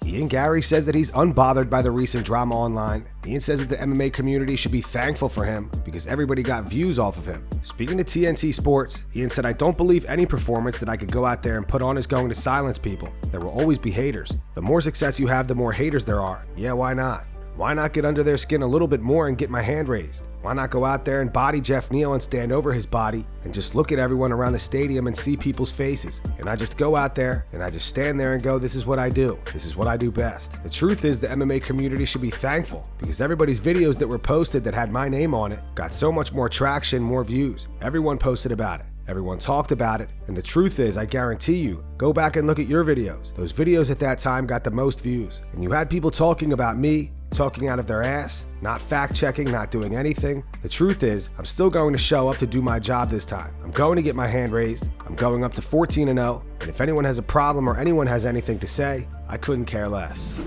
Ian Gary says that he's unbothered by the recent drama online. Ian says that the MMA community should be thankful for him because everybody got views off of him. Speaking to TNT Sports, Ian said, "I don't believe any performance that I could go out there and put on is going to silence people. There will always be haters. The more success you have, the more haters there are. Yeah, why not? Why not get under their skin a little bit more and get my hand raised? Why not go out there and body Jeff Neal and stand over his body and just look at everyone around the stadium and see people's faces? And I just go out there and I just stand there and go, this is what I do. This is what I do best." The truth is the MMA community should be thankful because everybody's videos that were posted that had my name on it got so much more traction, more views. Everyone posted about it. Everyone talked about it, and the truth is, I guarantee you, go back and look at your videos. Those videos at that time got the most views, and you had people talking about me, talking out of their ass, not fact-checking, not doing anything. The truth is, I'm still going to show up to do my job this time. I'm going to get my hand raised. I'm going up to 14-0, and if anyone has a problem or anyone has anything to say, I couldn't care less.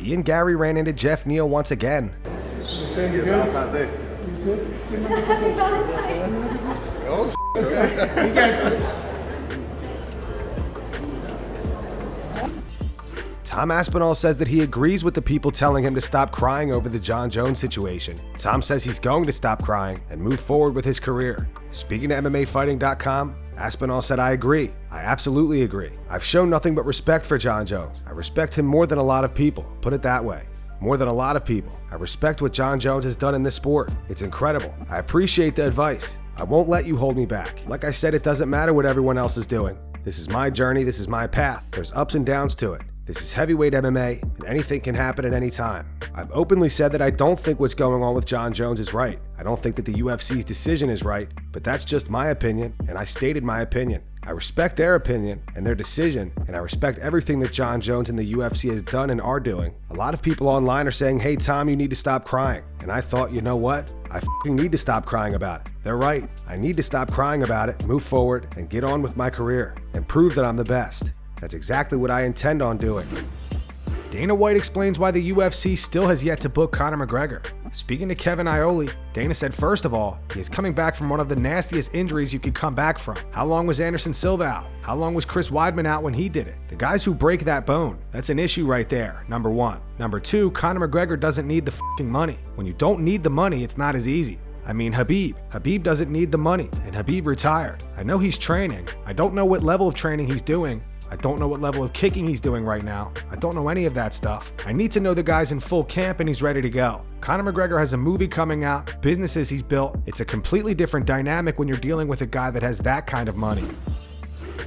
Ian Gary ran into Jeff Neal once again. Happy Valentine's Day. Oh, okay. He gets it. Tom Aspinall says that he agrees with the people telling him to stop crying over the Jon Jones situation. Tom says he's going to stop crying and move forward with his career. Speaking to MMAfighting.com, Aspinall said, "I agree. I absolutely agree. I've shown nothing but respect for Jon Jones. I respect him more than a lot of people. Put it that way. More than a lot of people. I respect what Jon Jones has done in this sport. It's incredible. I appreciate the advice. I won't let you hold me back. Like I said, it doesn't matter what everyone else is doing. This is my journey. This is my path. There's ups and downs to it. This is heavyweight MMA, and anything can happen at any time. I've openly said that I don't think what's going on with Jon Jones is right. I don't think that the UFC's decision is right, but that's just my opinion, and I stated my opinion. I respect their opinion and their decision, and I respect everything that Jon Jones and the UFC has done and are doing. A lot of people online are saying, "Hey Tom, you need to stop crying." And I thought, you know what? I f***ing need to stop crying about it. They're right. I need to stop crying about it, move forward, and get on with my career, and prove that I'm the best. That's exactly what I intend on doing. Dana White explains why the UFC still has yet to book Conor McGregor. Speaking to Kevin Iole, Dana said, first of all, he is coming back from one of the nastiest injuries you could come back from. How long was Anderson Silva out? How long was Chris Weidman out when he did it? The guys who break that bone, that's an issue right there, number one. Number two, Conor McGregor doesn't need the f***ing money. When you don't need the money, it's not as easy. I mean, Habib doesn't need the money, and Habib retired. I know he's training. I don't know what level of training he's doing. I don't know what level of kicking he's doing right now. I don't know any of that stuff. I need to know the guy's in full camp and he's ready to go. Conor McGregor has a movie coming out, businesses he's built. It's a completely different dynamic when you're dealing with a guy that has that kind of money.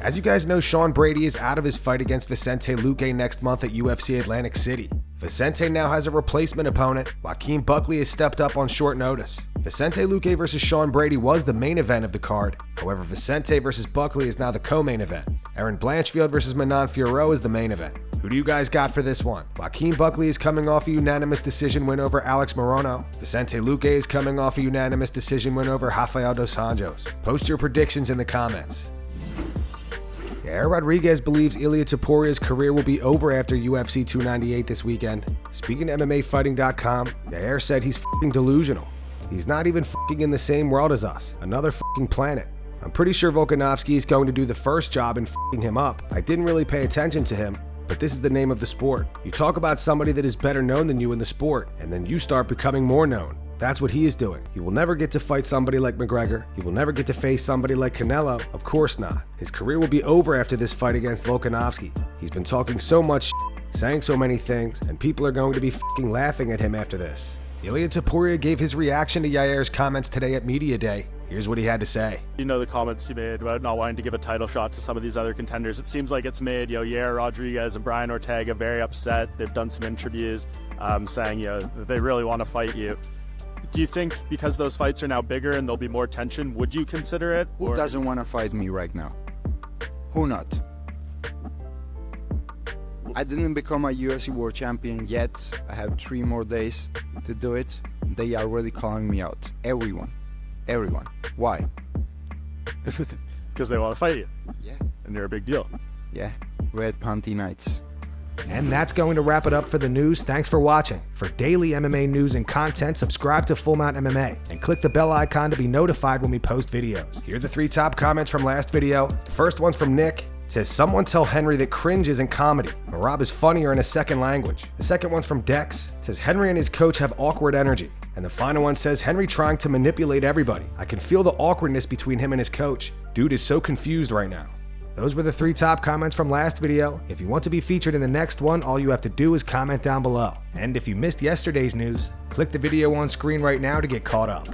As you guys know, Sean Brady is out of his fight against Vicente Luque next month at UFC Atlantic City. Vicente now has a replacement opponent. Joaquin Buckley has stepped up on short notice. Vicente Luque versus Sean Brady was the main event of the card. However, Vicente versus Buckley is now the co-main event. Aaron Blanchfield versus Manon Fiorot is the main event. Who do you guys got for this one? Joaquin Buckley is coming off a unanimous decision win over Alex Morono. Vicente Luque is coming off a unanimous decision win over Rafael dos Anjos. Post your predictions in the comments. Yair Rodriguez believes Ilia Topuria's career will be over after UFC 298 this weekend. Speaking to MMAfighting.com, Yair said he's f***ing delusional. He's not even f***ing in the same world as us, another f***ing planet. I'm pretty sure Volkanovski is going to do the first job in f***ing him up. I didn't really pay attention to him, but this is the name of the sport. You talk about somebody that is better known than you in the sport, and then you start becoming more known. That's what he is doing. He will never get to fight somebody like McGregor. He will never get to face somebody like Canelo. Of course not. His career will be over after this fight against Volkanovski. He's been talking so much shit, saying so many things, and people are going to be f***ing laughing at him after this. Ilia Topuria gave his reaction to Yair's comments today at Media Day. Here's what he had to say. You know the comments you made about not wanting to give a title shot to some of these other contenders. It seems like it's made Yair Rodriguez and Brian Ortega very upset. They've done some interviews saying that they really want to fight you. Do you think because those fights are now bigger and there'll be more tension, would you consider it? Who doesn't want to fight me right now? Who not? I didn't become a UFC World Champion yet. I have 3 more days to do it. They are already calling me out. Everyone. Why? Because they want to fight you. Yeah. And you're a big deal. Yeah. Red Panty Nights. And that's going to wrap it up for the news. Thanks for watching. For daily MMA news and content, subscribe to Full Mount MMA and click the bell icon to be notified when we post videos. Here are the 3 top comments from last video. The first one's from Nick. says, someone tell Henry that cringe isn't comedy. Merab is funnier in a second language. The second one's from Dex. It says, Henry and his coach have awkward energy. And the final one says, Henry trying to manipulate everybody. I can feel the awkwardness between him and his coach. Dude is so confused right now. Those were the 3 top comments from last video. If you want to be featured in the next one, all you have to do is comment down below. And if you missed yesterday's news, click the video on screen right now to get caught up.